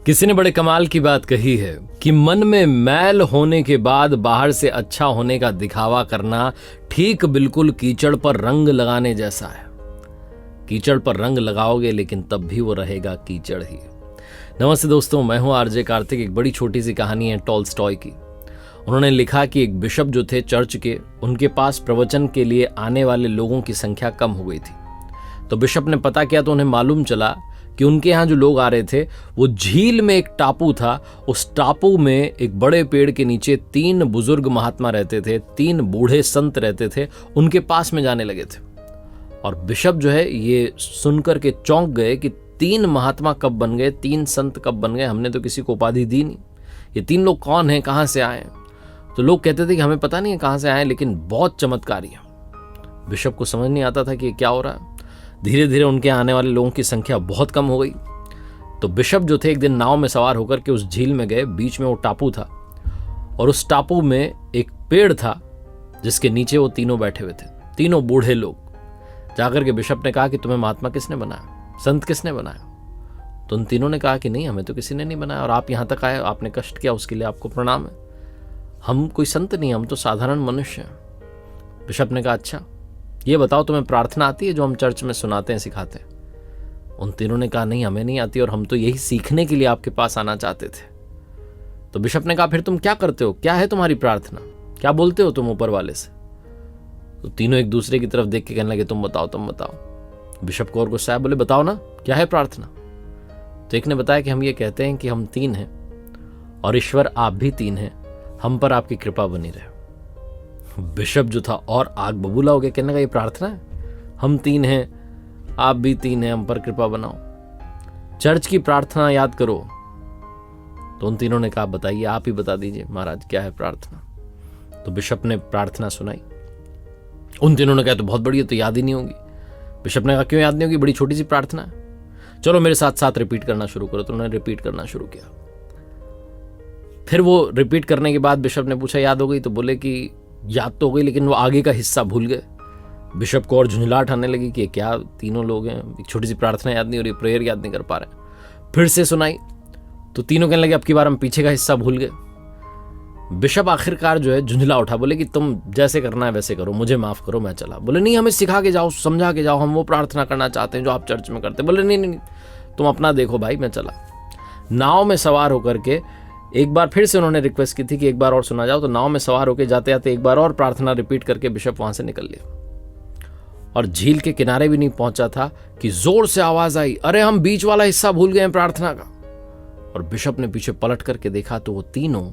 किसी ने बड़े कमाल की बात कही है कि मन में मैल होने के बाद बाहर से अच्छा होने का दिखावा करना ठीक बिल्कुल कीचड़ पर रंग लगाने जैसा है। कीचड़ पर रंग लगाओगे लेकिन तब भी वो रहेगा कीचड़ ही। नमस्ते दोस्तों, मैं हूं आरजे कार्तिक। एक बड़ी छोटी सी कहानी है टॉल्स्टॉय की। उन्होंने लिखा कि एक बिशप जो थे चर्च के, उनके पास प्रवचन के लिए आने वाले लोगों की संख्या कम हो गई थी। तो बिशप ने पता किया तो उन्हें मालूम चला कि उनके यहाँ जो लोग आ रहे थे वो झील में एक टापू था। उस टापू में एक बड़े पेड़ के नीचे 3 बुजुर्ग महात्मा रहते थे, 3 बूढ़े संत रहते थे। उनके पास में जाने लगे थे और बिशप जो है ये सुनकर के चौंक गए कि 3 महात्मा कब बन गए, 3 संत कब बन गए। हमने तो किसी को उपाधि दी नहीं। ये 3 लोग कौन हैं, कहाँ से आए? तो लोग कहते थे कि हमें पता नहीं है कहाँ से आए, लेकिन बहुत चमत्कारी है। बिशप को समझ नहीं आता था कि क्या हो रहा है। धीरे धीरे उनके आने वाले लोगों की संख्या बहुत कम हो गई। तो बिशप जो थे एक दिन नाव में सवार होकर के उस झील में गए। बीच में वो टापू था और उस टापू में एक पेड़ था जिसके नीचे वो तीनों बैठे हुए थे, 3 बूढ़े लोग। जाकर के बिशप ने कहा कि तुम्हें महात्मा किसने बनाया, संत किसने बनाया? तो उन तीनों ने कहा कि नहीं, हमें तो किसी ने नहीं बनाया और आप यहाँ तक आए, आपने कष्ट किया, उसके लिए आपको प्रणाम है। हम कोई संत नहीं, हम तो साधारण मनुष्य हैं। बिशप ने कहा अच्छा ये बताओ तुम्हें प्रार्थना आती है जो हम चर्च में सुनाते हैं, सिखाते हैं? उन तीनों ने कहा नहीं, हमें नहीं आती और हम तो यही सीखने के लिए आपके पास आना चाहते थे। तो बिशप ने कहा फिर तुम क्या करते हो, क्या है तुम्हारी प्रार्थना, क्या बोलते हो तुम ऊपर वाले से? तो तीनों एक दूसरे की तरफ देख के कहने लगे तुम बताओ, तुम बताओ। बिशप को और गुस्सा आया, बोले बताओ ना क्या है प्रार्थना। तो एक ने बताया कि हम ये कहते हैं कि हम 3 हैं और ईश्वर आप भी 3 हैं, हम पर आपकी कृपा बनी रहे। बिशप जो था और आग बबूला हो गया, कहने का ये प्रार्थना है? हम 3 हैं, आप भी 3 हैं, हम पर कृपा बनाओ, चर्च की प्रार्थना याद करो। तो उन तीनों ने कहा बताइए, आप ही बता दीजिए महाराज क्या है प्रार्थना। तो बिशप ने प्रार्थना सुनाई। उन तीनों ने कहा तो बहुत बड़ी है, तो याद ही नहीं होगी। बिशप ने कहा क्यों याद नहीं होगी, बड़ी छोटी सी प्रार्थना है, चलो मेरे साथ साथ रिपीट करना शुरू करो। तो उन्होंने रिपीट करना शुरू किया। फिर वो रिपीट करने के बाद बिशप ने पूछा याद हो गई? तो बोले कि याद तो हो गई, लेकिन वो आगे का हिस्सा भूल गए। बिशप को और झुंझलाहट आने लगी कि क्या 3 लोग हैं, एक छोटी सी प्रार्थना याद नहीं हो रही, प्रेयर याद नहीं कर पा रहे। फिर से सुनाई तो तीनों कहने लगे अब की बार हम पीछे का हिस्सा भूल गए। बिशप आखिरकार जो है झुंझला उठा, बोले कि तुम जैसे करना है वैसे करो, मुझे माफ करो, मैं चला। बोले नहीं, हमें सिखा के जाओ, समझा के जाओ, हम वो प्रार्थना करना चाहते हैं जो आप चर्च में करते। बोले नहीं नहीं, तुम अपना देखो भाई, मैं चला। नाव में सवार होकर के एक बार फिर से उन्होंने रिक्वेस्ट की थी कि एक बार और सुना जाओ। तो नाव में सवार होकर जाते जाते एक बार और प्रार्थना रिपीट करके बिशप वहां से निकल लिया और झील के किनारे भी नहीं पहुंचा था कि जोर से आवाज आई, अरे हम बीच वाला हिस्सा भूल गए हैं प्रार्थना का। और बिशप ने पीछे पलट करके देखा तो वो तीनों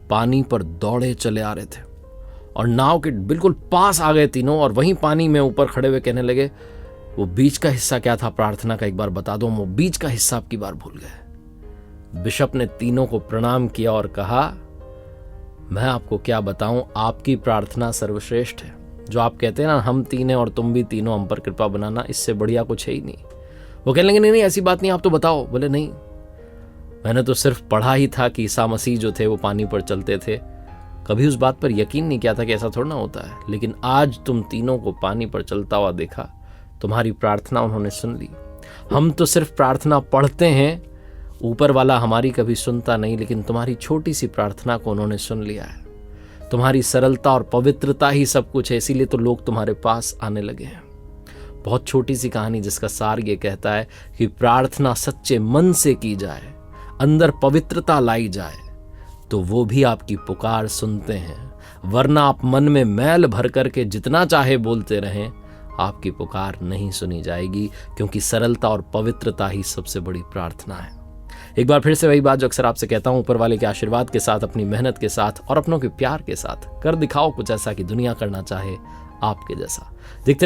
पानी पर दौड़े चले आ रहे थे और नाव के बिल्कुल पास आ गए तीनों और वहीं पानी में ऊपर खड़े हुए कहने लगे वो बीच का हिस्सा क्या था प्रार्थना का, एक बार बता दो, वो बीच का हिस्सा अब की बार भूल गए। बिशप ने तीनों को प्रणाम किया और कहा मैं आपको क्या बताऊं, आपकी प्रार्थना सर्वश्रेष्ठ है। जो आप कहते हैं ना हम 3 हैं और तुम भी तीनों, हम पर कृपा बनाना, इससे बढ़िया कुछ है ही नहीं। वो कहने लगे नहीं ऐसी बात नहीं, आप तो बताओ। बोले नहीं, मैंने तो सिर्फ पढ़ा ही था कि ईसा मसीह जो थे वो पानी पर चलते थे, कभी उस बात पर यकीन नहीं किया था कि ऐसा थोड़ा ना होता है। लेकिन आज तुम तीनों को पानी पर चलता हुआ देखा, तुम्हारी प्रार्थना उन्होंने सुन ली। हम तो सिर्फ प्रार्थना पढ़ते हैं, ऊपर वाला हमारी कभी सुनता नहीं, लेकिन तुम्हारी छोटी सी प्रार्थना को उन्होंने सुन लिया है। तुम्हारी सरलता और पवित्रता ही सब कुछ है, इसीलिए तो लोग तुम्हारे पास आने लगे हैं। बहुत छोटी सी कहानी जिसका सार ये कहता है कि प्रार्थना सच्चे मन से की जाए, अंदर पवित्रता लाई जाए, तो वो भी आपकी पुकार सुनते हैं। वरना आप मन में मैल भर करके जितना चाहे बोलते रहें, आपकी पुकार नहीं सुनी जाएगी, क्योंकि सरलता और पवित्रता ही सबसे बड़ी प्रार्थना है। एक बार फिर से वही बात जो अक्सर आपसे कहता हूं, ऊपर वाले के आशीर्वाद के साथ, अपनी मेहनत के साथ और अपनों के प्यार के साथ कर दिखाओ कुछ ऐसा कि दुनिया करना चाहे आपके जैसा। देखते